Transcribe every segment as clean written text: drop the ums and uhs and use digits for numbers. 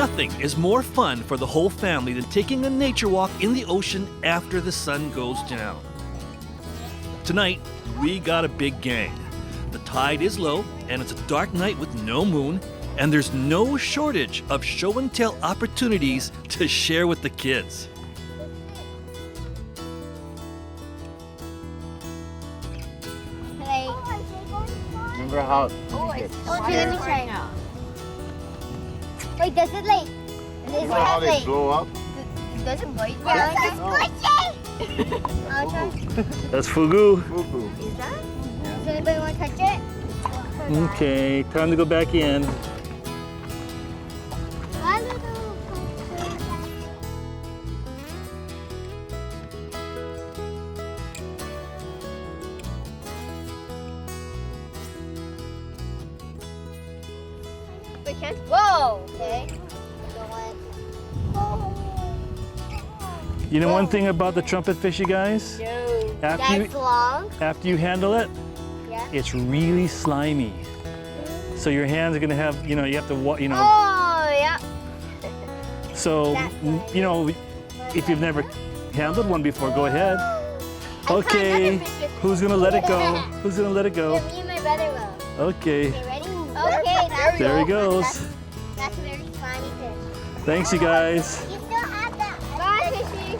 Nothing is more fun for the whole family than taking a nature walk in the ocean after the sun goes down. Tonight, we got a big gang. The tide is low, and it's a dark night with no moon, and there's no shortage of show and tell opportunities to share with the kids. Remember how? Okay, let me try now. Wait, does it like? Does it How have they like? blow up? Does it bite? Yeah, it's squishy. I'll try. That's fugu. Fugu. Is that? Does anybody want to touch it? Okay, time to go back in. We can't. Whoa. Okay. You know one thing about the trumpetfish, you guys? No. After That's long. After you handle it, Yeah. it's really slimy. So your hands are gonna have, you have to, Oh yeah. So, if you've never handled one before, go ahead. Okay, who's gonna let it go? Who's gonna let it go? Me and my brother will. Okay, Okay, ready? Okay, there he goes. That's a very slimy fish. Thanks, you guys. You still have that. Bye, fishy.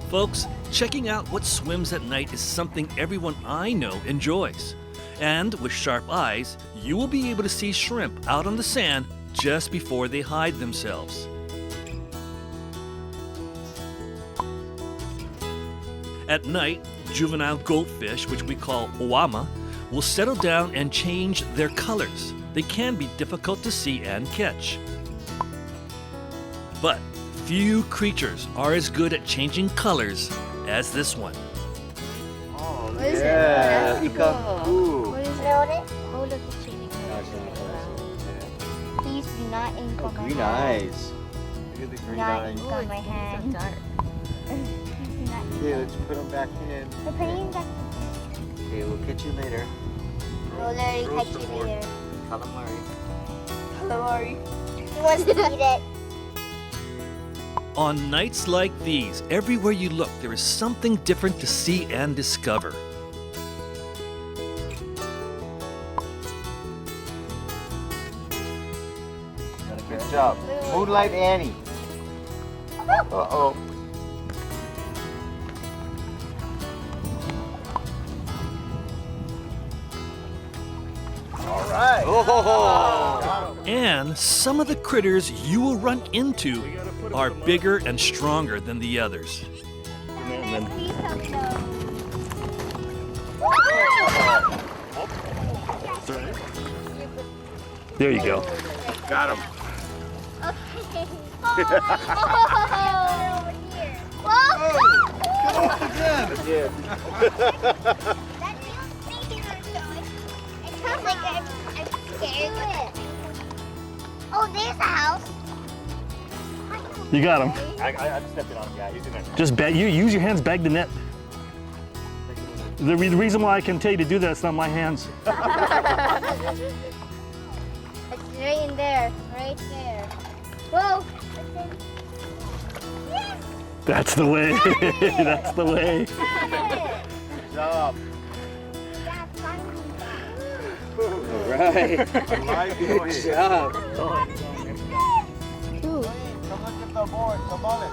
Folks, checking out what swims at night is something everyone I know enjoys. And with sharp eyes, you will be able to see shrimp out on the sand just before they hide themselves. At night, juvenile goatfish, which we call oama, will settle down and change their colors. They can be difficult to see and catch. But few creatures are as good at changing colors as this one. Oh, What is it? yeah. That's Ika. cool. Ooh. What is it? Oh, look, it's changing colors. Please do not ink Oh, on my green hand. eyes. Look at the green Not eyes. ink on my hand. Please do not ink. Okay, let's put them back in. We're putting it back. Okay, we'll catch you later. We'll literally Throw catch some you more. later. Calamari. Calamari. He wants to eat it. On nights like these, everywhere you look, there is something different to see and discover. Good job. Moonlight Annie. Uh-oh. All right. Oh. And some of the critters you will run into are bigger and stronger than the others. Please help There you go. Got him. Okay. Oh, here. Whoa! Yeah. That feels stinking or so. It sounds like I'm scared. Oh, there's a house. You got him. I stepped it on him. Yeah, he's in there. Just use your hands, bag the net. The reason why I can tell you to do that, it's not my hands. It's right in there. Right there. Whoa! Yes! That's the way. That's the way. Good job. That's finally All right. Good job. Ooh. Come look at the board. The mullet.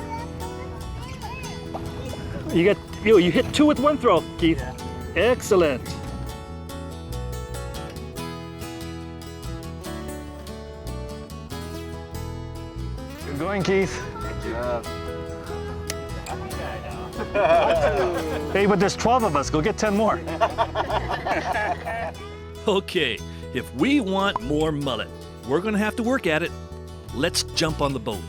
You hit two with one throw, Keith. Yeah. Excellent. Good going, Keith. Good job. Hey, but there's 12 of us. Go get 10 more. Okay, if we want more mullet, we're gonna have to work at it. Let's jump on the boat.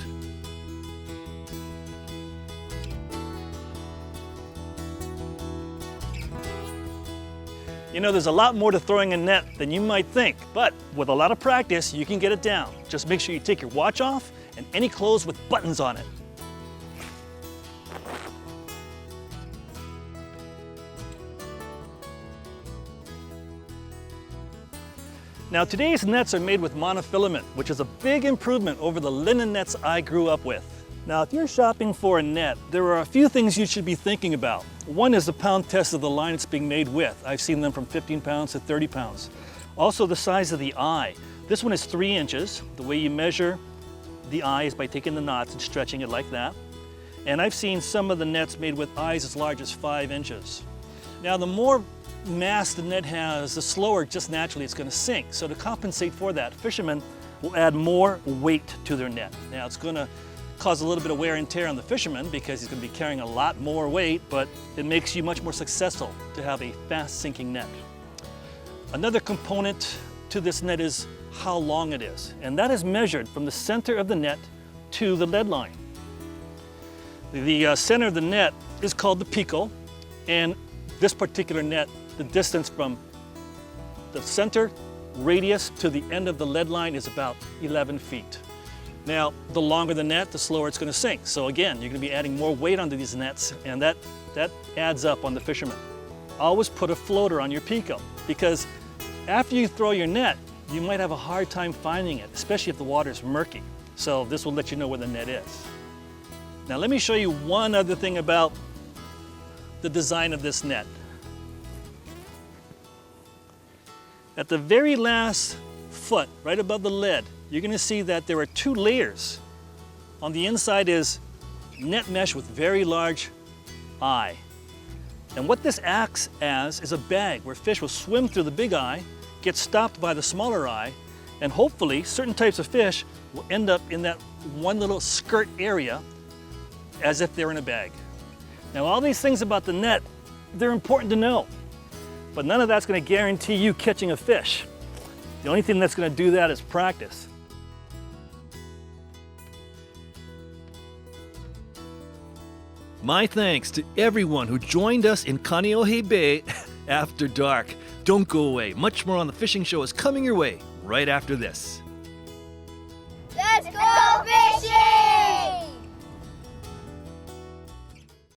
You know, there's a lot more to throwing a net than you might think, but with a lot of practice, you can get it down. Just make sure you take your watch off and any clothes with buttons on it. Now today's nets are made with monofilament, which is a big improvement over the linen nets I grew up with. Now if you're shopping for a net, there are a few things you should be thinking about. One is the pound test of the line it's being made with. I've seen them from 15 pounds to 30 pounds. Also the size of the eye. This one is 3 inches. The way you measure the eye is by taking the knots and stretching it like that. And I've seen some of the nets made with eyes as large as 5 inches. Now the more mass the net has, the slower just naturally it's going to sink. So to compensate for that, fishermen will add more weight to their net. Now it's going to cause a little bit of wear and tear on the fisherman because he's going to be carrying a lot more weight, but it makes you much more successful to have a fast sinking net. Another component to this net is how long it is, and that is measured from the center of the net to the lead line. The center of the net is called the pico, and this particular net, the distance from the center radius to the end of the lead line is about 11 feet. Now, the longer the net, the slower it's going to sink. So again, you're going to be adding more weight onto these nets, and that adds up on the fisherman. Always put a floater on your pico, because after you throw your net, you might have a hard time finding it, especially if the water is murky. So this will let you know where the net is. Now let me show you one other thing about the design of this net. At the very last foot, right above the lead, you're going to see that there are 2 layers. On the inside is net mesh with very large eye. And what this acts as is a bag where fish will swim through the big eye, get stopped by the smaller eye, and hopefully certain types of fish will end up in that one little skirt area as if they're in a bag. Now all these things about the net, they're important to know, but none of that's going to guarantee you catching a fish. The only thing that's going to do that is practice. My thanks to everyone who joined us in Kaneohe Bay after dark. Don't go away. Much more on the fishing show is coming your way right after this.